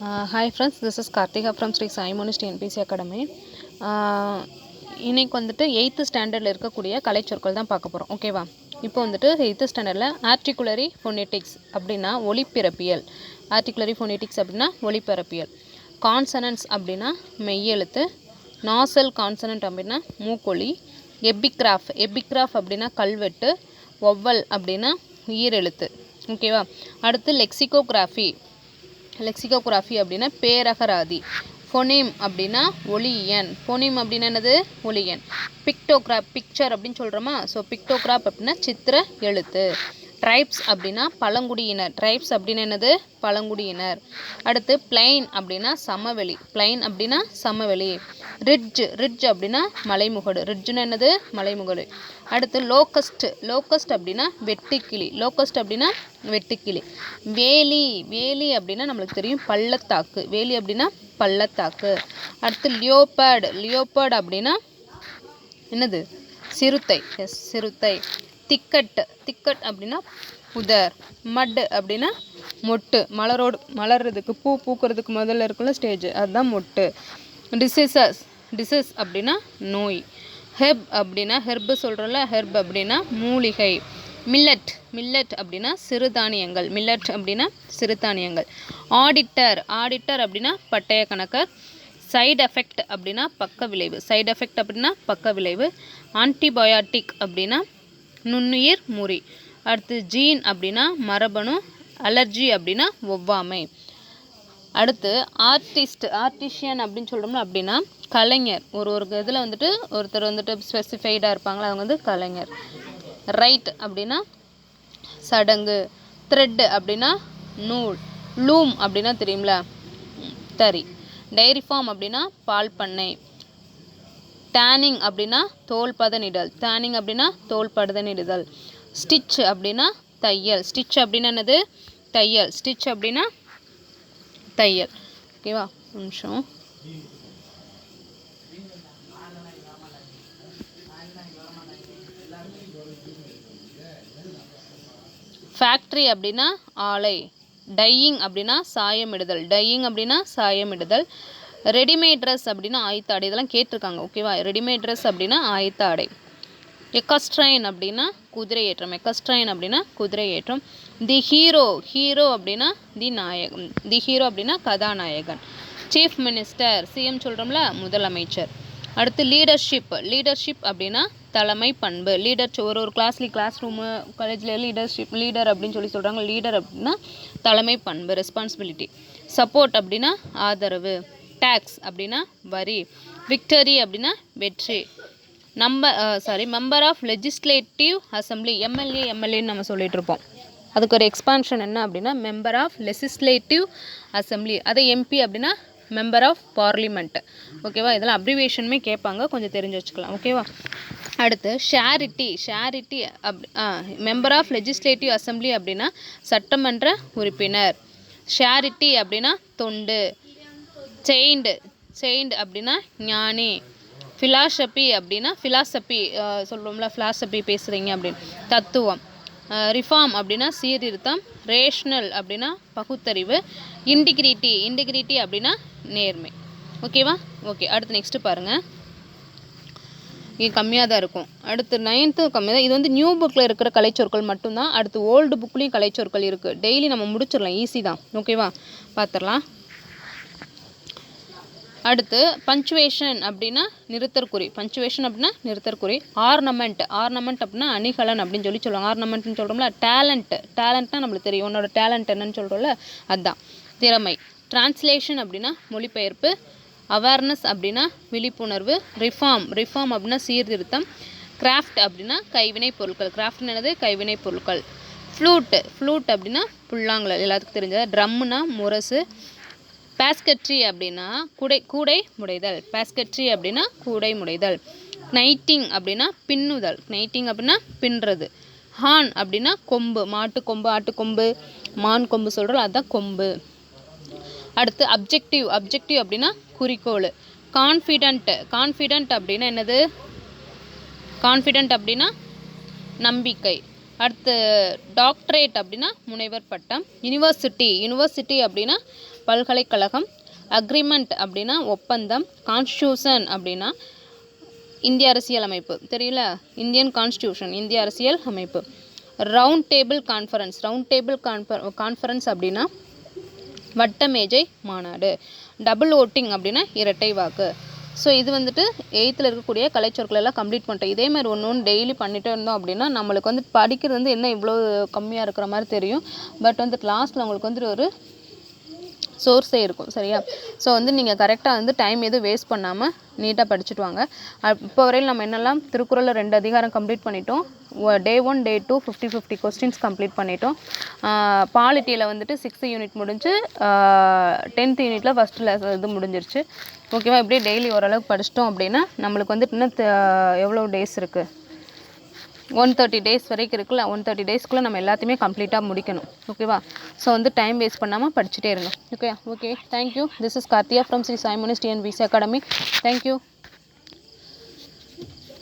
Hi friends, this is Karthika from Sri Sai Monist NPC Academy. இன்னைக்கு வந்துட்டு 8th ஸ்டாண்டர்டில் இருக்கக்கூடிய கலைச்சொற்கள் தான் பார்க்க போகிறோம். ஓகேவா? இப்போ வந்துட்டு 8th ஸ்டாண்டர்டில் ஆர்டிகுலரி ஃபோனெட்டிக்ஸ் அப்படின்னா ஒலிப்பிறப்பியல். ஆர்டிகுலரி ஃபோனெட்டிக்ஸ் அப்படின்னா ஒலிப்பிறப்பியல். கான்சனன்ட்ஸ் அப்படின்னா மெய்யெழுத்து. நாசல் கான்சனன்ட் அப்படின்னா மூக்கொலி. எபிகிராஃப் அப்படின்னா கல்வெட்டு. ஒவ்வல் அப்படின்னா ஈரெழுத்து. ஓகேவா? அடுத்து லெக்சிகோகிராஃபி அப்படின்னா பேரகராதி. ஃபோனேம் அப்படின்னா ஒலியன். ஃபோனேம் அப்படின்னா என்னது? ஒலியன். பிக்சர் அப்படின்னு சொல்கிறோமா? ஸோ பிக்டோகிராஃப் அப்படின்னா சித்திர எழுத்து. ட்ரைப்ஸ் அப்படின்னா பழங்குடியினர். ட்ரைப்ஸ் அப்படின்னு என்னது? பழங்குடியினர். அடுத்து பிளைன் அப்படின்னா சமவெளி. ரிட்ஜ் அப்படின்னா மலைமுகடு. ரிட்ஜுன்னு என்னது? மலைமுகடு. அடுத்து லோக்கஸ்ட் அப்படின்னா வெட்டுக்கிளி. வேலி அப்படின்னா நம்மளுக்கு தெரியும் பள்ளத்தாக்கு. அடுத்து லியோபர்ட் அப்படின்னா என்னது? சிறுத்தை. திக்கட் அப்படின்னா புதர். மட் அப்படின்னா மொட்டு. மலர்றதுக்கு பூ பூக்கிறதுக்கு முதல்ல இருக்குள்ள ஸ்டேஜ், அதுதான் மொட்டு. டிசீஸ் அப்படின்னா நோய். ஹெர்ப் சொல்கிறோம்ல, ஹெர்ப் அப்படின்னா மூலிகை. மில்லட் அப்படின்னா சிறுதானியங்கள். ஆடிட்டர் அப்படின்னா பட்டய கணக்கர். சைடு எஃபெக்ட் அப்படின்னா பக்க விளைவு. ஆன்டிபயோட்டிக் அப்படின்னா நுண்ணுயிர் முறி. அடுத்து ஜீன் அப்படின்னா மரபணு. அலர்ஜி அப்படின்னா ஒவ்வாமை. அடுத்து ஆர்டிஷியன் அப்படின்னு சொல்கிறோம்னா அப்படின்னா கலைஞர். ஒரு இதில் வந்துட்டு ஒருத்தர் வந்துட்டு ஸ்பெசிஃபைடாக இருப்பாங்களா, அவங்க வந்து கலைஞர். ரைட் அப்படின்னா சடங்கு. த்ரெட் அப்படின்னா நூல். லூம் அப்படின்னா தெரியுங்களா? தறி. டைரி ஃபார்ம் அப்படின்னா பால் பண்ணை. டேனிங் அப்படின்னா தோல் பதனிடுதல். ஸ்டிச் அப்படின்னா தையல். ஸ்டிச் அப்படின்னா என்னது? தையல். ஓகேவா? ஒரு நிமிஷம். ஃபேக்ட்ரி அப்படின்னா ஆலை. டையிங் அப்படின்னா சாயமிடுதல். ரெடிமேட் ட்ரெஸ் அப்படின்னா ஆயத்த ஆடை. இதெல்லாம் கேட்டிருக்காங்க. ஓகேவா? ரெடிமேட் ட்ரெஸ் அப்படின்னா ஆயத்த ஆடை. எக்கஸ்ட்ரைன் அப்படின்னா குதிரையேற்றம். தி ஹீரோ அப்படின்னா கதாநாயகன். சீஃப் மினிஸ்டர், சிஎம் சொல்கிறோம்ல, முதலமைச்சர். அடுத்து லீடர்ஷிப் அப்படின்னா தலைமை பண்பு. ஒரு கிளாஸ் ரூமு காலேஜில் லீடர் அப்படின்னு சொல்கிறாங்க. லீடர் அப்படின்னா தலைமை பண்பு, ரெஸ்பான்சிபிலிட்டி. சப்போர்ட் அப்படின்னா ஆதரவு. டேக்ஸ் அப்படின்னா வரி. விக்டரி அப்படின்னா வெற்றி. Member of legislative assembly. எம்எல்ஏன்னு நம்ம சொல்லிட்டு இருப்போம். அதுக்கு ஒரு எக்ஸ்பான்ஷன் என்ன அப்படின்னா மெம்பர் ஆஃப் லெஜிஸ்லேட்டிவ் அசம்பிளி. அதை எம்பி அப்படின்னா மெம்பர் ஆஃப் பார்லிமெண்ட். ஓகேவா? இதெல்லாம் அப்ரிவேஷனுமே கேட்பாங்க, கொஞ்சம் தெரிஞ்சு வச்சுக்கலாம். ஓகேவா? அடுத்து ஷேரிட்டி மெம்பர் ஆஃப் லெஜிஸ்லேட்டிவ் அசம்பிளி அப்படின்னா சட்டமன்ற உறுப்பினர். ஷேரிட்டி அப்படின்னா தொண்டு. செயின்டு அப்படின்னா ஞானி. ஃபிலாசபி அப்படின்னா சொல்கிறோம்ல, ஃபிலாசபி பேசுகிறீங்க அப்படின்னு, தத்துவம். ரிஃபார்ம் அப்படின்னா சீர்திருத்தம். ரேஷ்னல் அப்படின்னா பகுத்தறிவு. இன்டிகிரிட்டி அப்படின்னா நேர்மை. ஓகேவா? ஓகே, அடுத்து நெக்ஸ்ட்டு பாருங்கள். இது கம்மியாக தான் இருக்கும். அடுத்து 9th கம்மியாக தான். இது வந்து நியூ புக்கில் இருக்கிற கலைச்சொற்கள் மட்டும்தான். அடுத்து ஓல்டு புக்லேயும் கலைச்சொற்கள் இருக்குது. டெய்லி நம்ம முடிச்சிடலாம், ஈஸி தான். ஓகேவா? பார்த்துடலாம். அடுத்து பஞ்சுவேஷன் அப்படின்னா நிறுத்தற்குறி. ஆர்னமெண்ட் அப்படின்னா அணிகலன் அப்படின்னு சொல்லுவாங்க. ஆர்னமெண்ட்னு சொல்கிறோம்ல. டேலண்ட்னா நம்மளுக்கு தெரியும். உன்னோட டேலண்ட் என்னன்னு சொல்கிறோம்ல, அதுதான். திறமை. டிரான்ஸ்லேஷன் அப்படின்னா மொழிபெயர்ப்பு. அவேர்னஸ் அப்படின்னா விழிப்புணர்வு. ரிஃபார்ம் அப்படின்னா சீர்திருத்தம். கிராஃப்ட் அப்படின்னா கைவினை பொருட்கள். கிராஃப்ட்னு என்னது? கைவினை பொருட்கள். ஃப்ளூட் அப்படின்னா புல்லாங்குழல், எல்லாத்துக்கும் தெரிஞ்சது. ட்ரம்முனா முரசு. பேஸ்கட்ரி அப்படின்னா கூடை முடைதல். நைட்டிங் அப்படின்னா பின்னுதல். ஹார்ன் அப்படின்னா கொம்பு. மாட்டுக்கொம்பு, ஆட்டுக்கொம்பு, மான் கொம்பு சொல்கிறோம், அதுதான் கொம்பு. அடுத்து அப்ஜெக்டிவ் அப்படின்னா குறிக்கோள். கான்ஃபிடென்ட் அப்படின்னா என்னது? கான்ஃபிடென்ட் அப்படின்னா நம்பிக்கை. அடுத்து டாக்டரேட் அப்படின்னா முனைவர் பட்டம். யூனிவர்சிட்டி அப்படின்னா பல்கலைக்கழகம். அக்ரிமெண்ட் அப்படின்னா ஒப்பந்தம். கான்ஸ்டியூஷன் அப்படின்னா இந்திய அரசியல் அமைப்பு, தெரியல, இந்தியன் கான்ஸ்டியூஷன், இந்திய அரசியல் அமைப்பு. ரவுண்ட் டேபிள் கான்ஃபரன்ஸ் அப்படின்னா வட்டமேஜை மாநாடு. டபுள் ஓட்டிங் அப்படின்னா இரட்டை வாக்கு. ஸோ இது வந்துட்டு 8th இருக்கக்கூடிய கலைச்சொற்கள் எல்லாம் கம்ப்ளீட் பண்ணிட்டோம். இதே மாதிரி ஒன்று டெய்லி பண்ணிகிட்டே இருந்தோம் அப்படின்னா நம்மளுக்கு வந்து படிக்கிறது வந்து என்ன இவ்வளோ கம்மியாக இருக்கிற மாதிரி தெரியும். பட் வந்து கிளாஸில் உங்களுக்கு வந்துட்டு ஒரு சோர்ஸே இருக்கும். சரியா? ஸோ வந்து நீங்கள் கரெக்டாக வந்து டைம் எதுவும் வேஸ்ட் பண்ணாமல் நீட்டாக படிச்சுட்டு வாங்க. இப்போ வரையில் நம்ம என்னெல்லாம் திருக்குறளில் 2 அதிகாரம் கம்ப்ளீட் பண்ணிட்டோம். Day 1 Day 2 50 கொஸ்டின்ஸ் கம்ப்ளீட் பண்ணிட்டோம். பாலிட்டியில் வந்துட்டு 6th யூனிட் முடிஞ்சு 10th யூனிட்டில் ஃபஸ்ட்டு இது முடிஞ்சிருச்சு. ஓகேவா? இப்படியே டெய்லி ஓரளவுக்கு படிச்சிட்டோம் அப்படின்னா நம்மளுக்கு வந்துட்டு இன்னும் எவ்வளோ டேஸ் இருக்குது, 130 டேஸ் வரைக்கும் இருக்குல்ல. 130 டேஸ்க்குள்ளே நம்ம எல்லாத்தையுமே கம்ப்ளீட்டாக முடிக்கணும். ஓகேவா? ஸோ வந்து டைம் வேஸ்ட் பண்ணாமல் படிச்சுட்டே இருங்க. Okay, thank you. This is Karthiya from Sri Sai Munis TNPSC academy. Thank you.